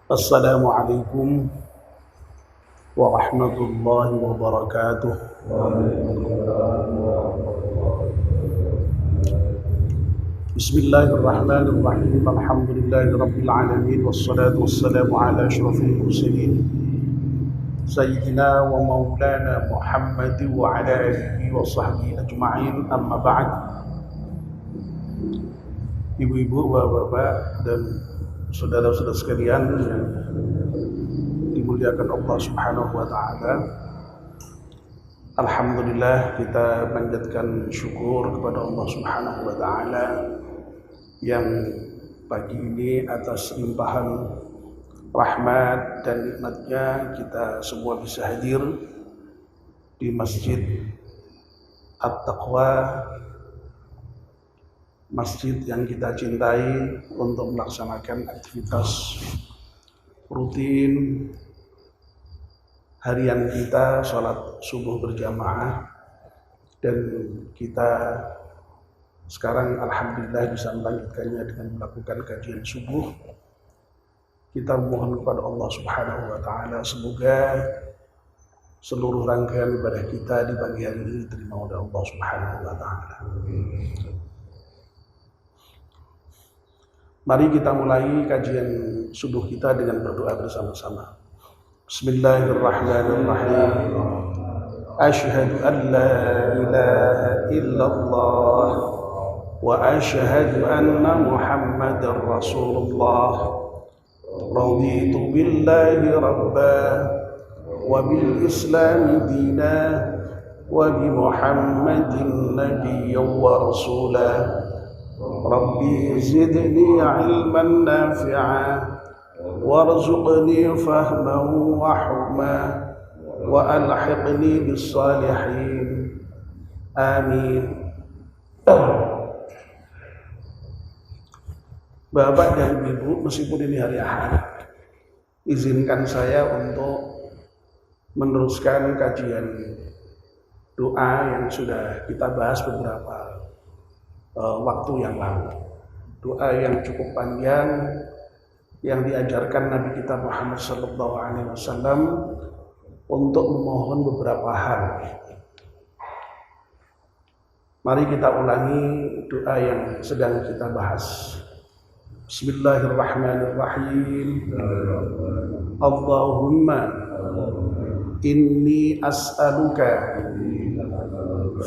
Assalamualaikum warahmatullahi wabarakatuh. Bismillahirrahmanirrahim. Alhamdulillahirabbil alamin wassalatu wassalamu ala asyrafil mursalin sayyidina wa maulana Muhammad wa ala alihi wa sahbihi ajma'in. Amma ba'd. Ibu-ibu, bapak-bapak dan saudara-saudara sekalian yang dimuliakan Allah Subhanahu wa taala. Alhamdulillah, kita panjatkan syukur kepada Allah Subhanahu wa taala yang pagi ini atas limpahan rahmat dan nikmatnya kita semua bisa hadir di Masjid At-Taqwa, masjid yang kita cintai, untuk melaksanakan aktivitas rutin harian kita, sholat subuh berjamaah. Dan kita sekarang alhamdulillah bisa melanjutkannya dengan melakukan kajian subuh. Kita mohon kepada Allah Subhanahu wa taala semoga seluruh rangkaian ibadah kita di pagi hari ini diterima oleh Allah Subhanahu wa taala. Mari kita mulai kajian subuh kita dengan berdoa bersama-sama. Bismillahirrahmanirrahim. Asyhadu an la ilaha illallah wa asyhadu anna Muhammadar Rasulullah. Raditu billahi rabba wa bil Islam dina wa bi Muhammadin nabiyyan wa rasulah. Rabbi zidni ilman nafi'a warzuqni fahman wa hukma wa alhiqni bis salihin. Amin. Bapak dan Ibu, meskipun ini hari Ahad, izinkan saya untuk meneruskan kajian doa yang sudah kita bahas beberapa waktu yang lalu. Doa yang cukup panjang yang diajarkan Nabi kita Muhammad SAW untuk memohon beberapa hal. Mari kita ulangi doa yang sedang kita bahas. Bismillahirrahmanirrahim. Allahumma inni as'aluka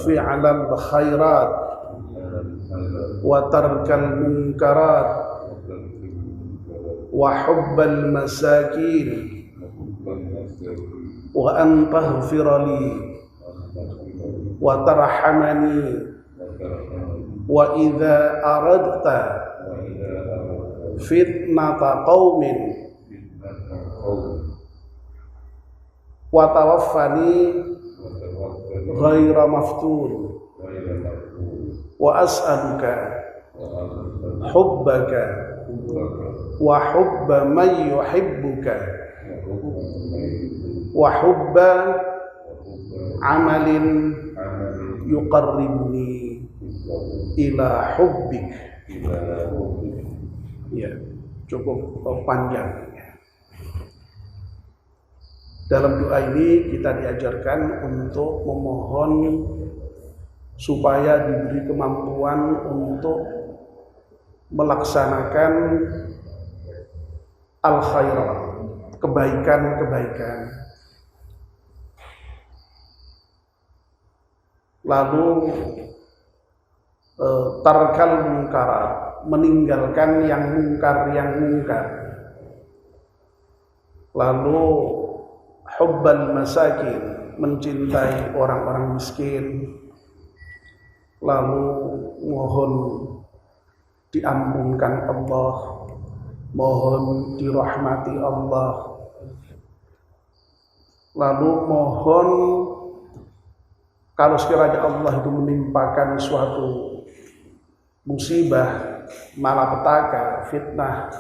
fi'lal khairat wa tarkal munkarat wa hubbal masakin wa an taghfira li wa tarhamani wa idza aradta fitnata qaumin wa tawaffani ghaira maftun wa as'aluka hubbaka wa hubba man yuhibbuka wa hubba amalin yuqarribni ila hubbik. Ya, cukup panjang. Dalam doa ini kita diajarkan untuk memohon supaya diberi kemampuan untuk melaksanakan al-khairat, kebaikan-kebaikan. Lalu tarkal munkarat, meninggalkan yang mungkar. Lalu hubbal masakin, mencintai orang-orang miskin. Lalu mohon diampunkan Allah, mohon dirahmati Allah. Lalu mohon kalau sekiranya Allah itu menimpakan suatu musibah, malapetaka, fitnah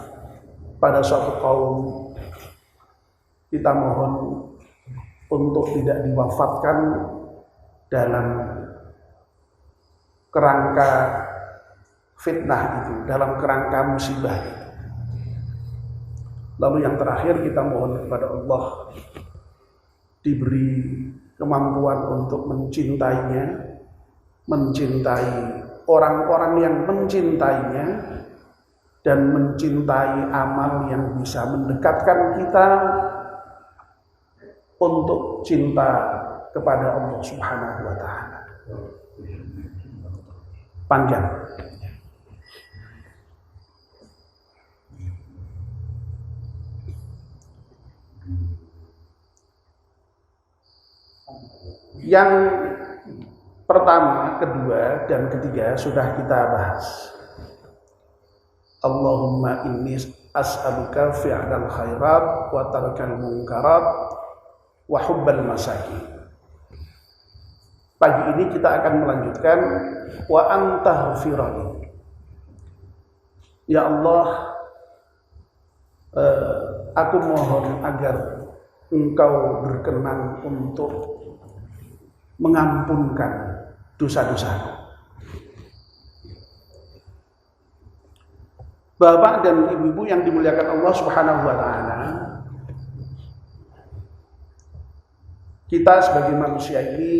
pada suatu kaum, kita mohon untuk tidak diwafatkan dalam kerangka fitnah itu, dalam kerangka musibah itu. Lalu yang terakhir kita mohon kepada Allah diberi kemampuan untuk mencintainya, mencintai orang-orang yang mencintainya, dan mencintai amal yang bisa mendekatkan kita untuk cinta kepada Allah Subhanahu wa Ta'ala. Panjang. Yang pertama, kedua, dan ketiga sudah kita bahas. Allahumma inni as'aluka fi'lal khairat wa tarkal munkarat wa hubbal masakin. Pagi ini kita akan melanjutkan wa anta ghfirani. Ya Allah, aku mohon agar Engkau berkenan untuk mengampunkan dosa-dosaku. Bapak dan ibu-ibu yang dimuliakan Allah Subhanahu wa Ta'ala, kita sebagai manusia ini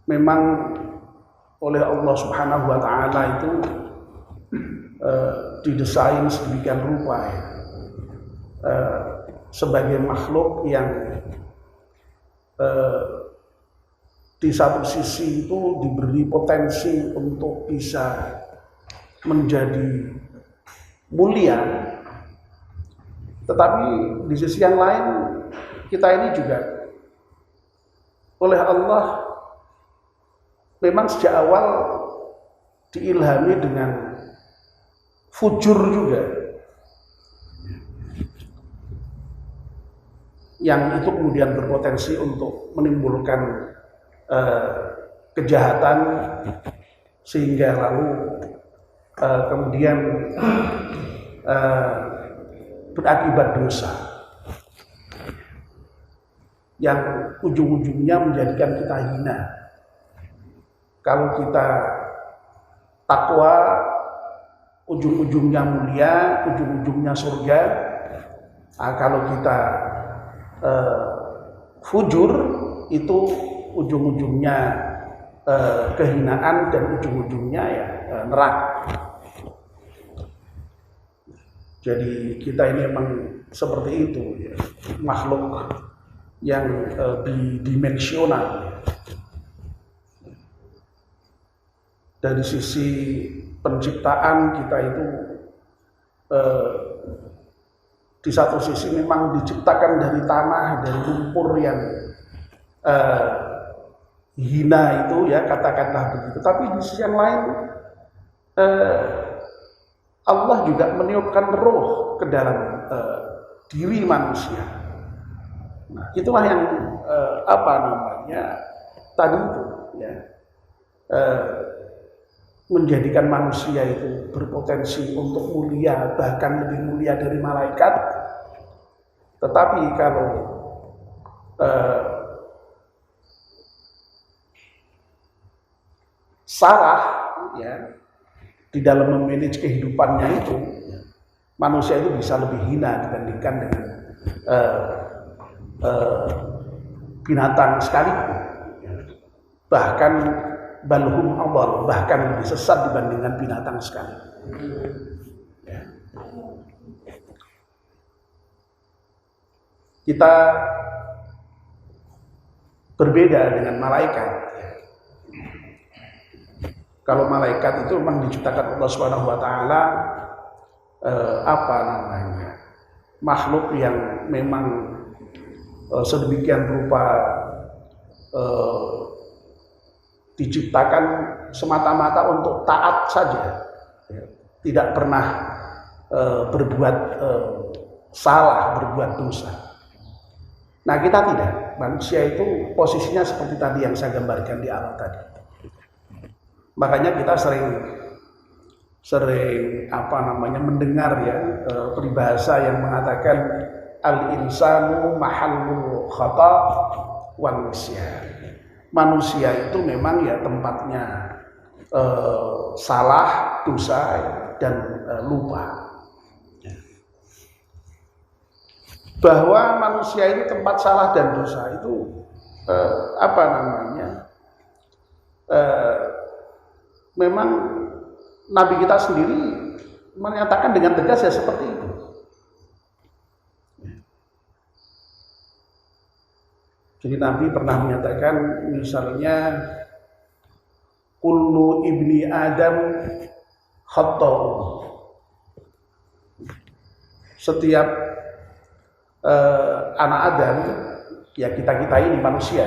memang oleh Allah Subhanahu wa Ta'ala itu didesain sedemikian rupa ya. Sebagai makhluk yang di satu sisi itu diberi potensi untuk bisa menjadi mulia, tetapi di sisi yang lain kita ini juga oleh Allah memang sejak awal diilhami dengan fujur juga, yang itu kemudian berpotensi untuk menimbulkan kejahatan sehingga lalu kemudian berakibat dosa yang ujung-ujungnya menjadikan kita hina. Kalau kita takwa, ujung-ujungnya mulia, ujung-ujungnya surga. Kalau kita fujur, itu ujung-ujungnya kehinaan dan ujung-ujungnya ya neraka. Jadi kita ini memang seperti itu ya, makhluk yang bidimensional. Dari sisi penciptaan kita itu di satu sisi memang diciptakan dari tanah, dari lumpur yang hina itu ya, katakanlah begitu. Tapi di sisi yang lain Allah juga meniupkan roh ke dalam diri manusia. Nah, itulah yang tadi itu ya, menjadikan manusia itu berpotensi untuk mulia, bahkan lebih mulia dari malaikat. Tetapi kalau salah ya di dalam memanage kehidupannya itu, manusia itu bisa lebih hina dibandingkan dengan binatang sekalipun. Bahkan balhum awal, bahkan lebih sesat dibandingkan binatang sekali. Ya. Kita berbeda dengan malaikat. Kalau malaikat itu memang diciptakan Allah Subhanahu wa Ta'ala makhluk yang memang sedemikian rupa diciptakan semata-mata untuk taat saja, tidak pernah berbuat salah, berbuat dosa. Nah, kita tidak. Manusia itu posisinya seperti tadi yang saya gambarkan di awal tadi. Makanya kita sering mendengar ya peribahasa yang mengatakan al-insanu mahallul khata wan nisyan. Manusia itu memang ya tempatnya salah, dosa dan lupa. bahwa manusia itu tempat salah dan dosa itu memang Nabi kita sendiri menyatakan dengan tegas ya seperti itu. Jadi Nabi pernah menyatakan misalnya kullu ibni Adam khata'un. Setiap anak Adam, ya kita ini manusia,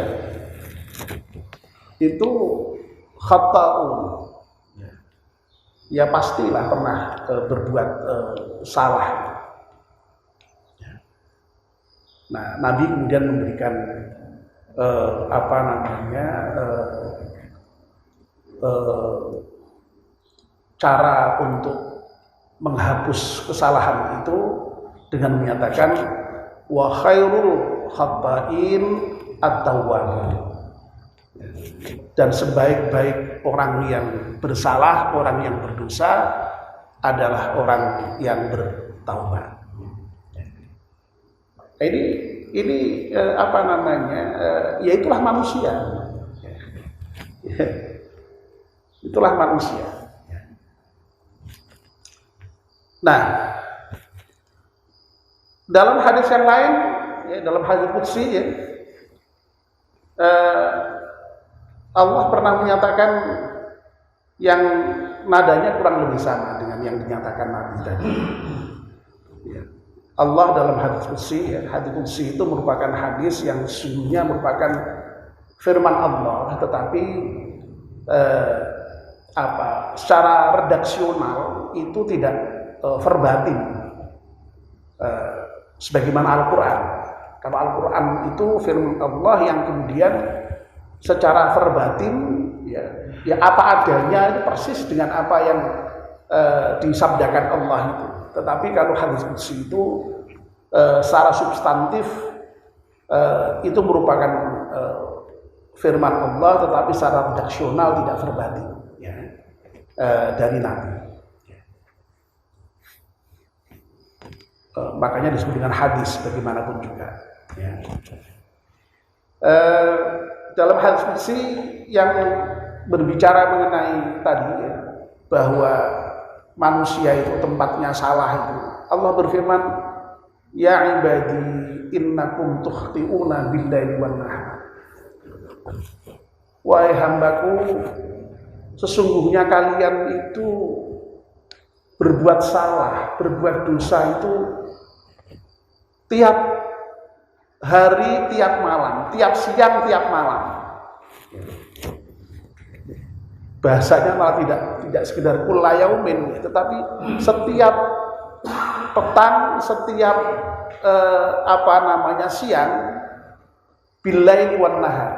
itu khata'un. Ya pastilah pernah berbuat salah. Nah, Nabi kemudian memberikan cara untuk menghapus kesalahan itu dengan menyatakan wa khairul khata'in at-tawwabun. Dan sebaik-baik orang yang bersalah, orang yang berdosa adalah orang yang bertaubat. Ini ya itulah manusia. Itulah manusia. Nah, dalam hadis yang lain, dalam hadis qudsi Allah pernah menyatakan yang nadanya kurang lebih sama dengan yang dinyatakan Nabi tadi. Allah dalam hadis qudsi itu merupakan hadis yang sesungguhnya merupakan firman Allah, tetapi secara redaksional itu tidak verbatim sebagaimana Al-Quran. Kalau Al-Quran itu firman Allah yang kemudian secara verbatim ya apa adanya itu persis dengan apa yang disabdakan Allah itu. Tetapi kalau hadis qudsi itu secara substantif itu merupakan firman Allah, tetapi secara redaksional tidak verbatim dari Nabi. Makanya disebut dengan hadis bagaimanapun juga. Dalam hadis qudsi yang berbicara mengenai tadi bahwa manusia itu tempatnya salah itu, Allah berfirman, ya ibadi innakum tukhti'una billaili wan nahar. Wahai hambaku, sesungguhnya kalian itu berbuat salah, berbuat dosa itu tiap hari, tiap malam, tiap siang, tiap malam. Bahasanya malah tidak sekedar kulla yaumin, tetapi setiap petang, setiap siang, billaili wan nahar.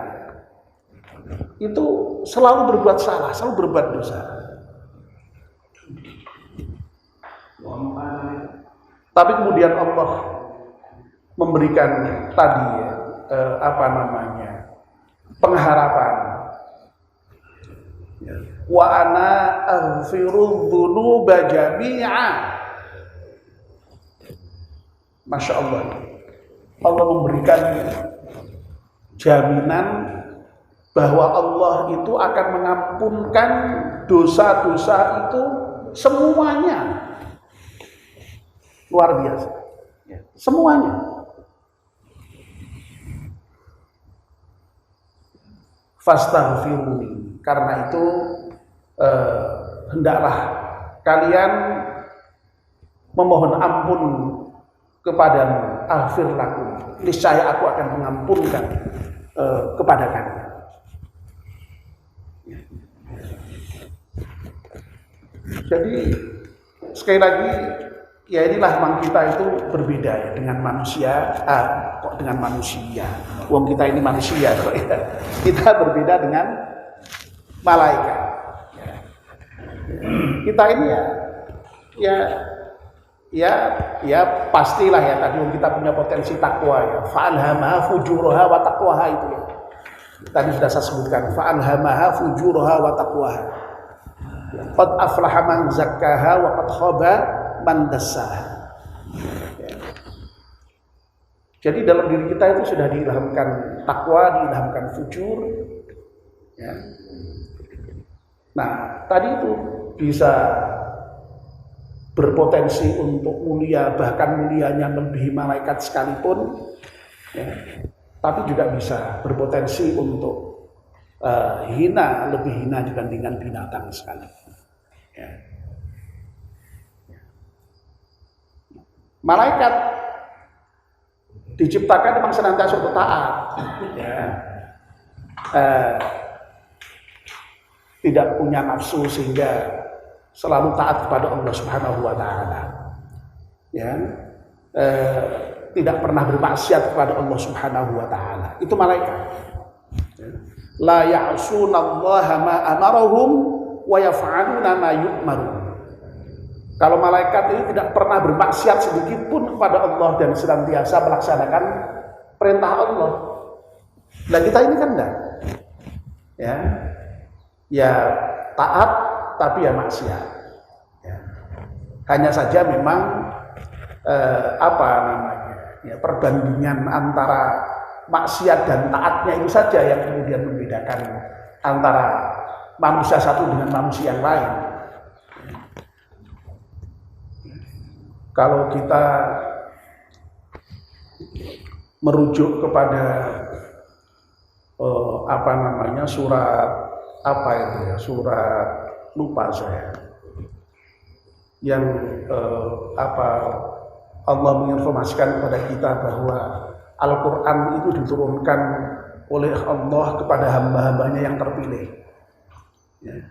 Itu selalu berbuat salah, selalu berbuat dosa. Tapi kemudian Allah memberikan tadi pengharapan. Wa ana aghfiru dzunuba jami'a. Masya Allah. Allah memberikan jaminan bahwa Allah itu akan mengampunkan dosa-dosa itu semuanya. Luar biasa. Semuanya. Fastaghfiruni. Karena itu hendaklah kalian memohon ampun kepadamu. Aghfir lakum. Niscaya aku akan mengampunkan kepada kalian. Jadi sekali lagi ya inilah memang kita itu berbeda ya dengan manusia. Kok dengan manusia? Wong kita ini manusia kok ya. Kita berbeda dengan malaikat. Kita ini ya pastilah ya tadi kita punya potensi takwa ya. Fa'alhamaha fujuraha wa taqwaha itu ya. Tadi sudah saya sebutkan fa'alhamaha fujuraha wa taqwaha. Qad aflaha man zakkaha wa qad khaba man dassaha. Jadi dalam diri kita itu sudah diilhamkan takwa, diilhamkan fujur. Ya. Nah, tadi itu bisa berpotensi untuk mulia, bahkan mulianya melebihi malaikat sekalipun. Ya. Tapi juga bisa berpotensi untuk hina, lebih hina dibandingkan binatang sekalipun. Ya. Malaikat diciptakan memang senantiasa taat, ya. Tidak punya nafsu sehingga selalu taat kepada Allah Subhanahu wa taala. Ya. Tidak pernah bermaksiat kepada Allah Subhanahu wa taala. Itu malaikat. Ya. La ya'sunallaha ma amarahum wa yaf'aluna ma yu'marun. Kalau malaikat ini tidak pernah bermaksiat sedikit pun kepada Allah dan senantiasa melaksanakan perintah Allah. Nah kita ini kan enggak. Ya taat tapi ya maksiat. Ya. Hanya saja memang perbandingan antara maksiat dan taatnya itu saja yang kemudian membedakan antara manusia satu dengan manusia yang lain. Kalau kita merujuk kepada surat apa itu ya, surat lupa saya yang Allah menginformasikan kepada kita bahwa Al-Quran itu diturunkan oleh Allah kepada hamba-hambanya yang terpilih. Ya.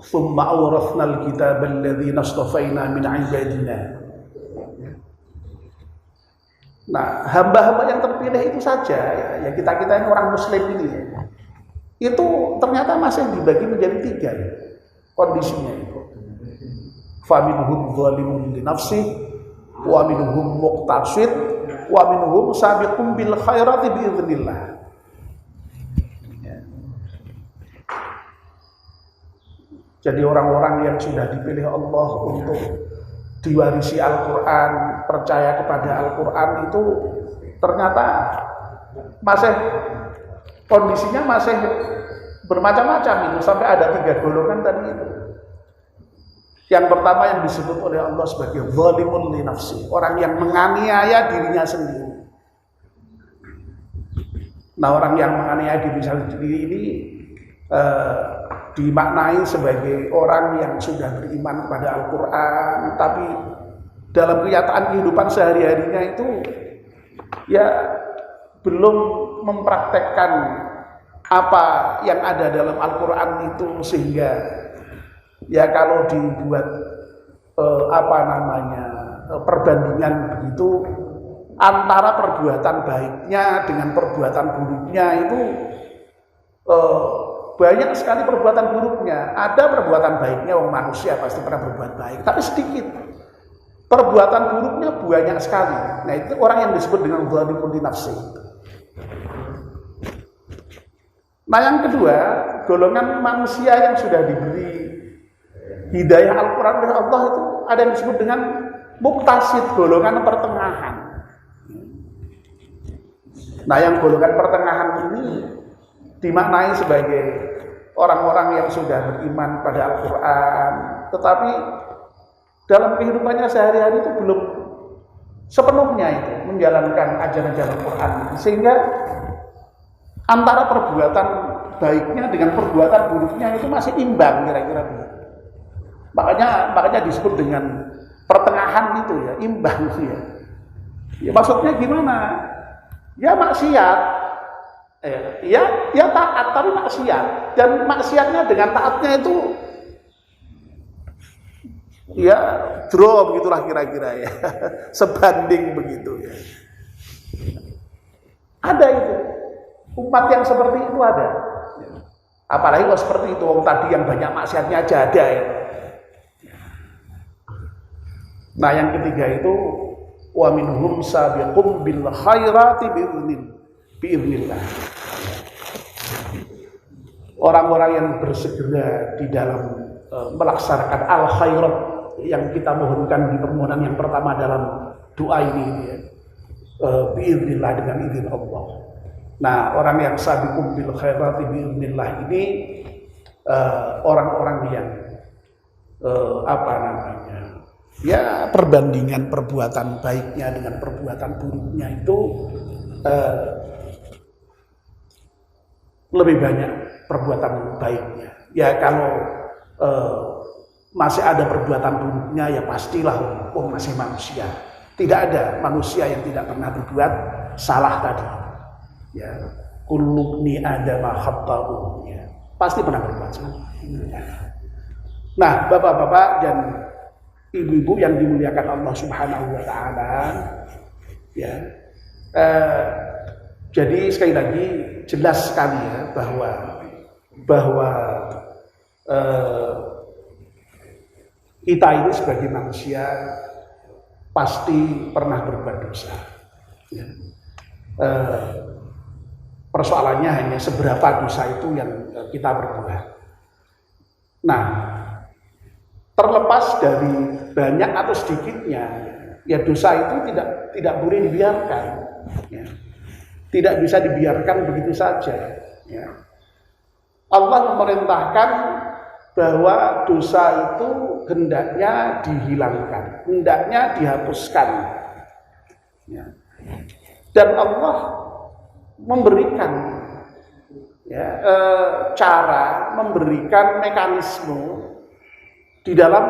Thumma awrathnal kitaba alladhina astafaina min ibadina. Nah, hamba-hamba yang terpilih itu saja ya kita ini orang muslim ini ya. Itu ternyata masih dibagi menjadi 3 ya, kondisinya itu. Faminhum zalimun li nafsihi wa minhum muqtasid wa minhum sabiqun bil khairati bi idznillah. Jadi orang-orang yang sudah dipilih Allah untuk diwarisi Al-Quran, percaya kepada Al-Quran itu ternyata masih kondisinya masih bermacam-macam itu, sampai ada 3 golongan tadi itu. Yang pertama yang disebut oleh Allah sebagai zalimun li nafsi, orang yang menganiaya dirinya sendiri. Nah, orang yang menganiaya dirinya sendiri ini dimaknai sebagai orang yang sudah beriman kepada Al-Quran, tapi dalam kenyataan kehidupan sehari-harinya itu ya belum mempraktekkan apa yang ada dalam Al-Quran itu, sehingga ya kalau dibuat perbandingan begitu antara perbuatan baiknya dengan perbuatan buruknya itu banyak sekali perbuatan buruknya. Ada perbuatan baiknya, orang manusia pasti pernah berbuat baik, tapi sedikit. Perbuatan buruknya banyak sekali. Nah, itu orang yang disebut dengan zalimun li nafsi. Nah, yang kedua, golongan manusia yang sudah diberi hidayah Al-Quran oleh Allah itu ada yang disebut dengan muqtasid, golongan pertengahan. Nah, yang golongan pertengahan ini dimaknai sebagai orang-orang yang sudah beriman pada Al-Quran, tetapi dalam kehidupannya sehari-hari itu belum sepenuhnya itu menjalankan ajaran-ajaran Al-Quran, sehingga antara perbuatan baiknya dengan perbuatan buruknya itu masih imbang, kira-kira begitu. Makanya disebut dengan pertengahan itu ya, imbang ya. Ya maksudnya gimana? Ya maksiat. Ya taat tapi maksiat, dan maksiatnya dengan taatnya itu ya draw begitulah kira-kira ya. Sebanding begitu ya. Ada itu umat yang seperti itu ada. Apalagi kalau seperti itu, orang tadi yang banyak maksiatnya aja ada ya. Nah, yang ketiga itu wa minhum sabiqum bil khairati biiznillah. Orang-orang yang bersegera di dalam melaksanakan al-khairat yang kita mohonkan di permohonan yang pertama dalam doa ini ya. biiznillah, dengan izin Allah. Nah, orang yang sabiqum bil khairati biiznillah ini orang-orang yang ya perbandingan perbuatan baiknya dengan perbuatan buruknya itu lebih banyak perbuatan baiknya. Ya kalau masih ada perbuatan buruknya, ya pastilah masih manusia. Tidak ada manusia yang tidak pernah berbuat salah tadi. Ya, kullu ibni adama khata'un, ya, pasti pernah berbuat salah. Nah, bapak-bapak dan ibu-ibu yang dimuliakan Allah Subhanahu wa taala, ya. Jadi sekali lagi jelas sekali ya bahwa kita ini sebagai manusia pasti pernah berbuat dosa. Ya. Persoalannya hanya seberapa dosa itu yang kita perbuat. Nah, terlepas dari banyak atau sedikitnya, ya dosa itu tidak boleh dibiarkan. Ya. Tidak bisa dibiarkan begitu saja. Ya. Allah memerintahkan bahwa dosa itu hendaknya dihilangkan, hendaknya dihapuskan. Ya. Dan Allah memberikan cara, memberikan mekanisme di dalam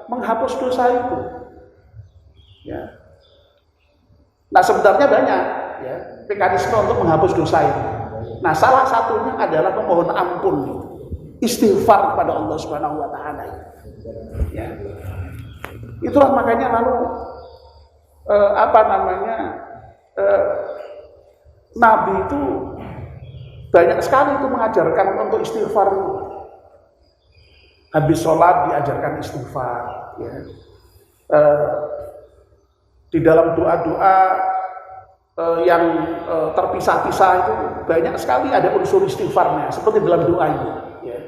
menghapus dosa itu. Ya. Nah, sebenarnya banyak ya mekanisme untuk menghapus dosa itu. Nah, salah satunya adalah memohon ampun, istighfar kepada Allah Subhanahu wa taala. Ya. Itulah makanya lalu Nabi itu banyak sekali itu mengajarkan untuk istighfar. Habis sholat diajarkan istighfar. Ya. Di dalam doa-doa yang terpisah-pisah itu banyak sekali ada unsur istighfarnya, seperti dalam doa ini. Ya.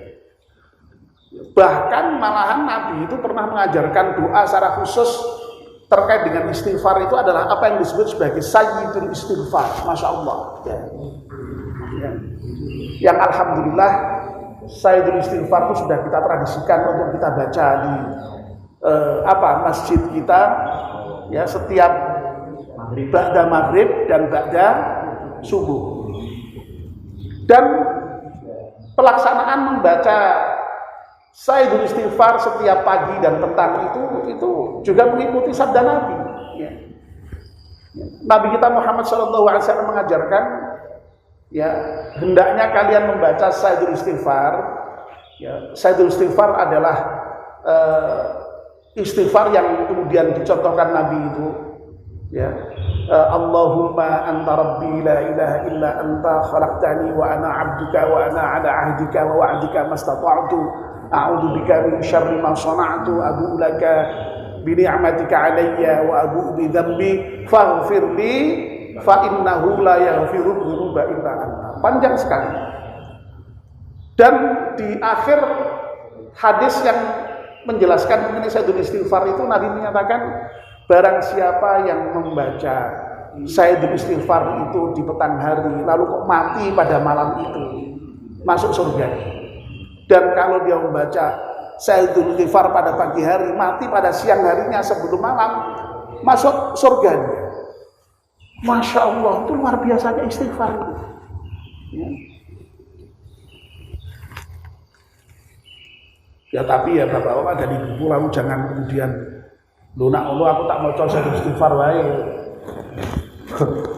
Bahkan malahan Nabi itu pernah mengajarkan doa secara khusus terkait dengan istighfar, itu adalah apa yang disebut sebagai sayyidul istighfar. Masya Allah. Ya. Ya. Yang alhamdulillah sayyidul istighfar itu sudah kita tradisikan untuk kita baca di masjid kita, ya, setiap ba'da maghrib dan ba'da subuh. Dan pelaksanaan membaca sayyidul istighfar setiap pagi dan petang itu juga mengikuti sabda Nabi. Ya. Nabi kita Muhammad SAW mengajarkan, ya, hendaknya kalian membaca sayyidul istighfar. Ya, sayyidul istighfar adalah istighfar yang kemudian dicontohkan Nabi itu. Ya, Allahumma anta rabbi la ilaha illa anta khalaqtani wa ana 'abduka wa ana 'ala 'ahdika wa wa'dika mastata'tu a'udzu bika min syarri ma sana'tu abu'u laka bi ni'matika 'alayya wa abu'u bi dzambi faghfir li fa innahu la yaghfiru dzunuba illa anta. Panjang sekali. Dan di akhir hadis yang menjelaskan mengenai sayyidul istighfar itu Nabi menyatakan, barang siapa yang membaca sayyidul istighfar itu di petang hari lalu kok mati pada malam itu, masuk surga. Dan kalau dia membaca sayyidul istighfar pada pagi hari, mati pada siang harinya sebelum malam, masuk surga dia. Masya Allah, itu luar biasanya istighfar itu. Ya. Ya, tapi ya bapak-bapak dari ibu lalu jangan kemudian lunak Allah aku tak mau coba istighfar wae.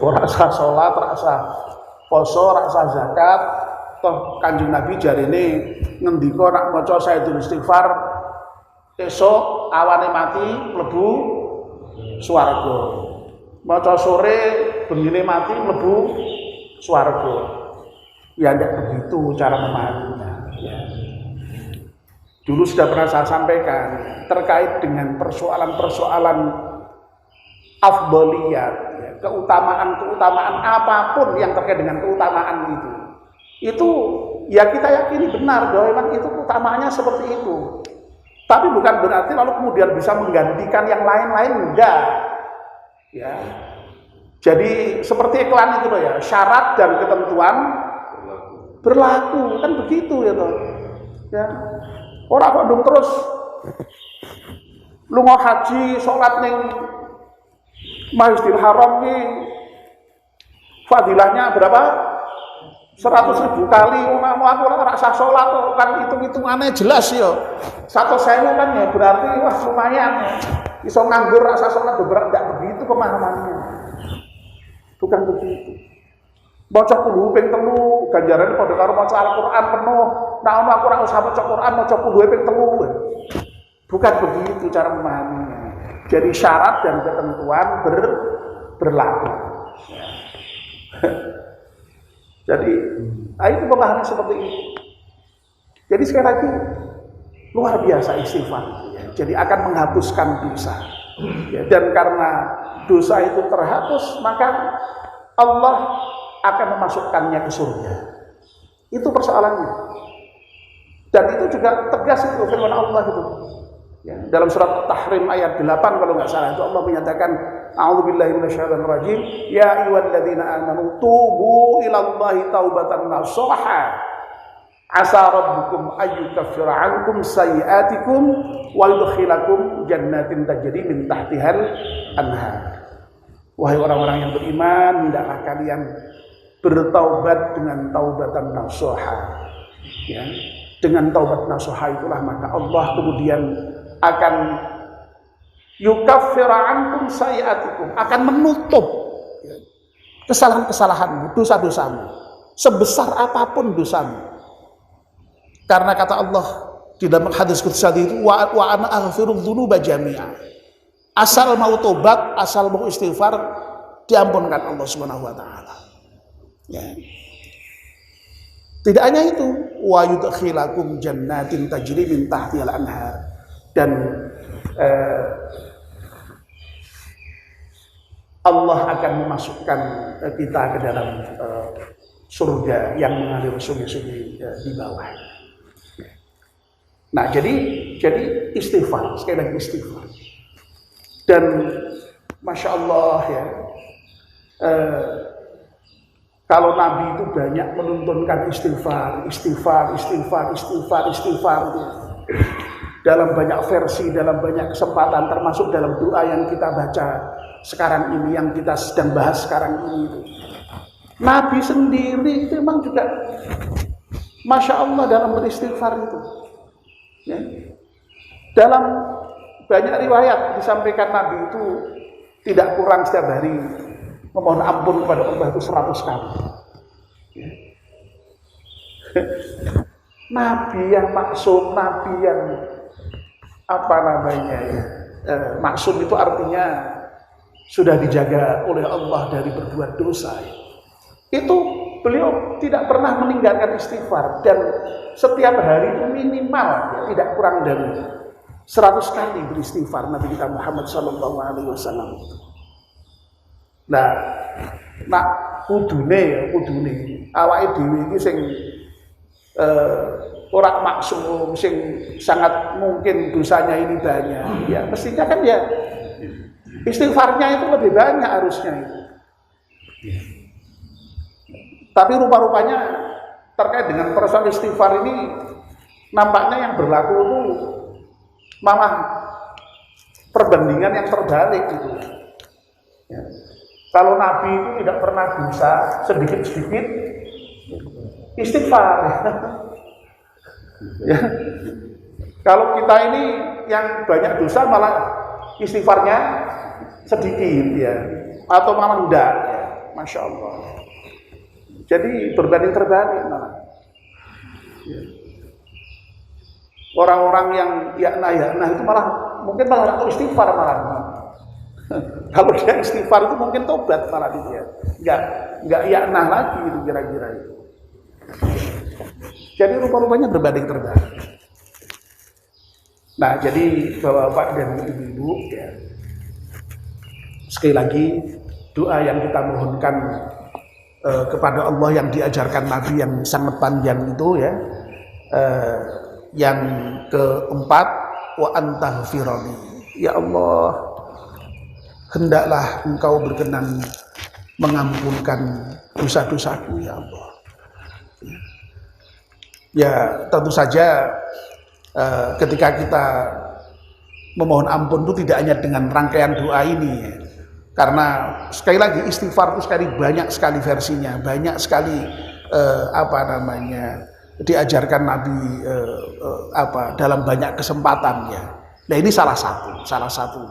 Ora sah salat, ora sah poso, ora sah zakat. Toh Kanjeng Nabi jarine ngendika nak maca sayyidul istighfar esuk awane mati mlebu swarga. Maca sore bengine mati mlebu swarga. Ya tidak begitu cara memahaminya. Ya. Dulu sudah pernah saya sampaikan terkait dengan persoalan-persoalan afdholiyat, ya, keutamaan apapun yang terkait dengan keutamaan itu ya kita yakini benar bahwa memang itu keutamaannya seperti itu. Tapi bukan berarti lalu kemudian bisa menggantikan yang lain-lain, enggak. Ya. Jadi seperti iklan itu loh ya, syarat dan ketentuan berlaku kan begitu ya toh. Ya. Orang kok dong terus lu mau haji sholat ning Masjidil Haram nih fadilahnya berapa? 100.000 kali. Mau aku ora sah sholat kan hitung-hitungannya jelas ya. 100.000 kan ya berarti wah lumayan. Iso nganggur rasa sholat beberapa enggak begitu pemahamannya. Bukan begitu. Maca puluh ping telu ganjarane padha karo maca Al-Qur'an penuh. Nah ono aku ora usah maca Qur'an maca puluh ping telu. Bukan begitu cara memahaminya. Jadi syarat dan ketentuan berlaku. Jadi itu pemahaman seperti ini. Jadi sekali lagi luar biasa istighfar. Jadi akan menghapuskan dosa. Ya, dan karena dosa itu terhapus, maka Allah akan memasukkannya ke surga. Itu persoalannya. Dan itu juga tegas itu firman Allah itu. Ya, dalam surat Tahrim ayat 8 kalau nggak salah itu Allah menyatakan a'udzubillahi minasyaitonir rajim ya ayyuhalladzina amanu tubu ilallahi taubatan nasuha asa rabbukum ayyukaffira 'ankum sayyi'atikum wa yudkhilakum jannatin tajri min tahtihal anhar. Wahai orang-orang yang beriman, hendaklah kalian bertaubat dengan taubatan nasuha. Ya, dengan taubat nasuha itulah maka Allah kemudian akan yukaffira 'ankum sayyi'atikum, akan menutup kesalahan-kesalahanmu, dosa-dosamu, sebesar apapun dosamu. Karena kata Allah di dalam hadis qudsi itu wa ana aghfiru dzunuba jami'a. Asal mau tobat, asal mau istighfar, diampunkan Allah Subhanahu wa taala. Ya. Tidak hanya itu, wa yudkhilakum jannatin tajri min tahtihal anhar. Dan Allah akan memasukkan kita ke dalam surga yang mengalir sungai-sungai di bawah. Nah, jadi istighfar, sekali lagi istighfar. Dan Masya Allah ya, kalau Nabi itu banyak menuntunkan istighfar itu. Dalam banyak versi, dalam banyak kesempatan, termasuk dalam doa yang kita baca sekarang ini, yang kita sedang bahas sekarang ini itu. Nabi sendiri itu memang juga Masya Allah dalam beristighfar itu. Ya. Dalam banyak riwayat disampaikan Nabi itu tidak kurang setiap hari memohon ampun kepada Allah itu 100 kali. Ya. Nabi yang maksum, Nabi yang maksum itu artinya sudah dijaga oleh Allah dari berbuat dosa. Itu beliau tidak pernah meninggalkan istighfar dan setiap hari itu minimal tidak kurang dari 100 kali beristighfar Nabi kita Muhammad sallallahu alaihi wasallam. Nah, kudune awake dhewe iki sing orang maksum, sing sangat mungkin dosanya ini banyak. Ya, mestinya kan ya istighfarnya itu lebih banyak harusnya itu. Tapi rupa-rupanya terkait dengan persoalan istighfar ini nampaknya yang berlaku itu malah perbandingan yang terbalik gitu. Ya. Kalau Nabi itu tidak pernah dosa sedikit-sedikit istighfar. Ya. Kalau kita ini yang banyak dosa malah istighfarnya sedikit ya, atau malah enggak ya. Masya Allah. Jadi berbanding terbalik malah. Ya. Orang-orang yang yakna itu malah mungkin malah istighfar malah. Kalau dia istighfar itu mungkin tobat malah dia. Enggak yakna lagi itu kira-kira itu. Jadi rupa-rupanya berbanding terbalik. Nah, jadi Bapak dan Ibu ya, sekali lagi doa yang kita mohonkan kepada Allah yang diajarkan Nabi yang sangat panjang itu ya, yang keempat wa antaghfirli. Ya Allah, hendaklah Engkau berkenan mengampunkan dosa-dosaku ya Allah. Ya tentu saja ketika kita memohon ampun itu tidak hanya dengan rangkaian doa ini ya. Karena sekali lagi istighfar itu sekali banyak sekali versinya, banyak sekali diajarkan Nabi dalam banyak kesempatan ya. Nah ini salah satu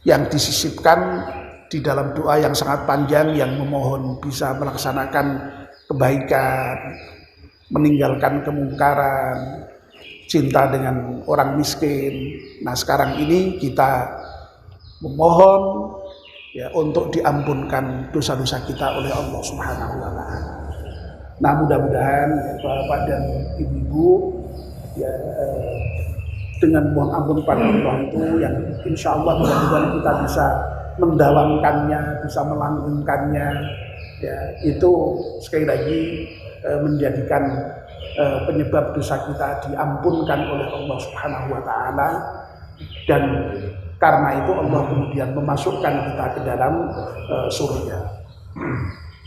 yang disisipkan di dalam doa yang sangat panjang yang memohon bisa melaksanakan kebaikan, meninggalkan kemungkaran, cinta dengan orang miskin. Nah sekarang ini kita memohon ya untuk diampunkan dosa-dosa kita oleh Allah Subhanahu wa taala. Nah mudah-mudahan Bapak dan Ibu-ibu ya dengan mohon ampun kepada Allah itu yang insya Allah mudah-mudahan kita bisa mendawamkannya, bisa melanggengkannya ya, itu sekali lagi menjadikan penyebab dosa kita diampunkan oleh Allah Subhanahu wa taala, dan karena itu Allah kemudian memasukkan kita ke dalam surga.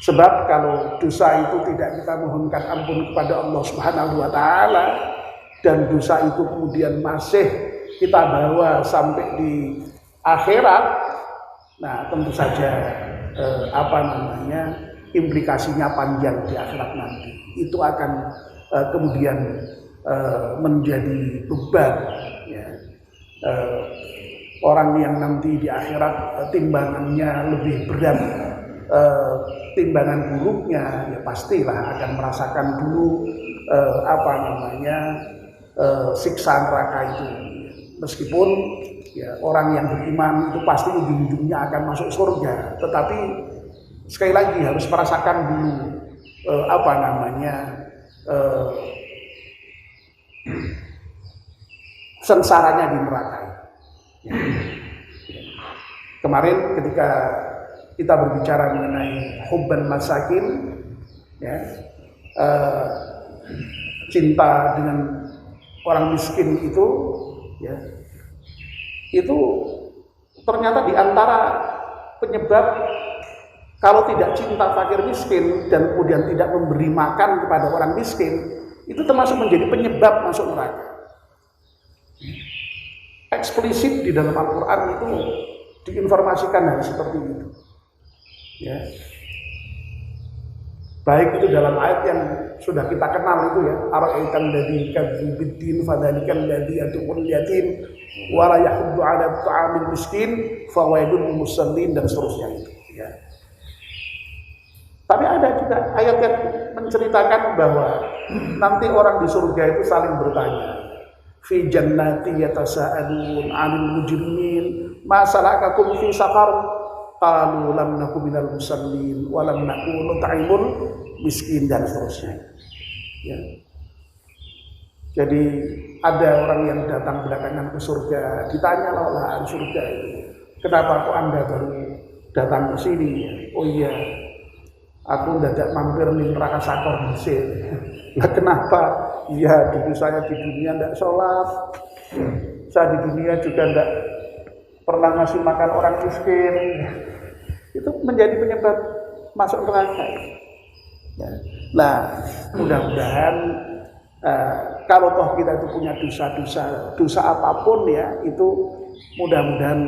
Sebab kalau dosa itu tidak kita mohonkan ampun kepada Allah Subhanahu wa taala dan dosa itu kemudian masih kita bawa sampai di akhirat, nah tentu saja implikasinya panjang di akhirat nanti. Itu akan kemudian menjadi beban ya. Orang yang nanti di akhirat timbangannya lebih berat, timbangan buruknya ya pastilah akan merasakan dulu siksa neraka itu. Meskipun ya orang yang beriman itu pasti ujung-ujungnya akan masuk surga, tetapi sekali lagi harus merasakan dulu sengsaranya di neraka. Ya. Kemarin ketika kita berbicara mengenai hubban masakin, ya, cinta dengan orang miskin itu, ya, itu ternyata di antara penyebab kalau tidak cinta fakir miskin dan kemudian tidak memberi makan kepada orang miskin, itu termasuk menjadi penyebab masuk neraka. Eksplisit di dalam Al-Quran itu diinformasikan hal seperti itu. Ya. Baik itu dalam ayat yang sudah kita kenal itu ya, ara'aital ladzi kadzdzaba bid-din fadzalikal ladzi yad'ul yatim wa la yahuddu 'ala ta'amil miskin fawailul lil musallin dan seterusnya itu ya. Tapi ada juga ayat yang menceritakan bahwa nanti orang di surga itu saling bertanya. Fi jannati yatasaalun 'anil mujrimin ma salakakum fi saqar qalu lam naku minal musallin wa lam naku nut'imul miskin dan seterusnya. Ya. Jadi ada orang yang datang belakangan ke surga, ditanya oleh ahli surga itu, kenapa kok Anda baru datang ke sini? Oh iya, aku mendadak mampir di neraka sakor Mesir. Lah kenapa? Ya dulu saya di dunia tidak sholat, saya di dunia juga tidak pernah ngasih makan orang miskin. Itu menjadi penyebab masuk neraka. Ya. Nah, mudah-mudahan kalau toh kita itu punya dosa apapun ya, itu mudah-mudahan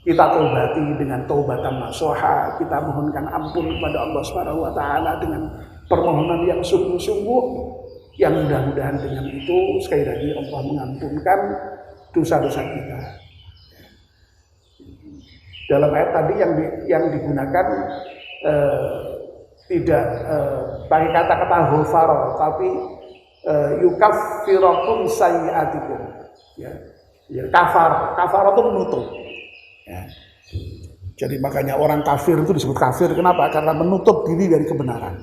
kita taubati dengan taubatan nasuha, kita mohonkan ampun kepada Allah Subhanahu wa taala dengan permohonan yang sungguh-sungguh, yang mudah-mudahan dengan itu sekali lagi Allah mengampunkan dosa-dosa kita. Dalam ayat tadi yang digunakan tidak pakai kata-kata ghafara, tapi yukaffirukum sayyi'atikum. Ya. Ya, kafar itu menutup. Ya. Jadi makanya orang kafir itu disebut kafir. Kenapa? Karena menutup diri dari kebenaran.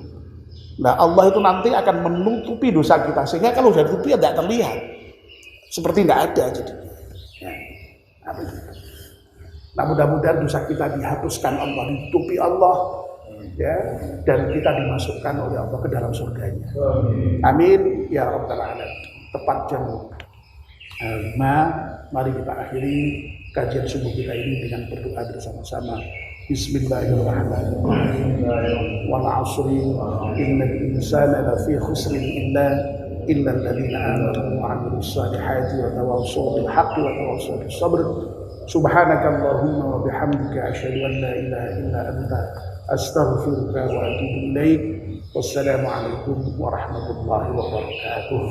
Nah Allah itu nanti akan menutupi dosa kita, sehingga kalau sudah ditutupi tidak terlihat, seperti tidak ada. Jadi, ya. Nah mudah-mudahan dosa kita dihapuskan Allah, ditutupi Allah, ya, dan kita dimasukkan oleh Allah ke dalam surganya. Amin ya rabbal alamin. Tepat jam 5, mari kita akhiri kajian subuh kita ini dengan berdoa bersama-sama. Bismillahirrahmanirrahim. Wal 'ashri innal insana lafi khusrin illa alladziina aamanu wa 'amilus shalihati wa tawassaw bil haqqi wa tawassaw bis sabr. Subhanakallahumma wa bihamdika asyhadu an la ilaha illa anta astaghfiruka wa atubu ilaik. Wassalamu alaikum warahmatullahi wabarakatuh.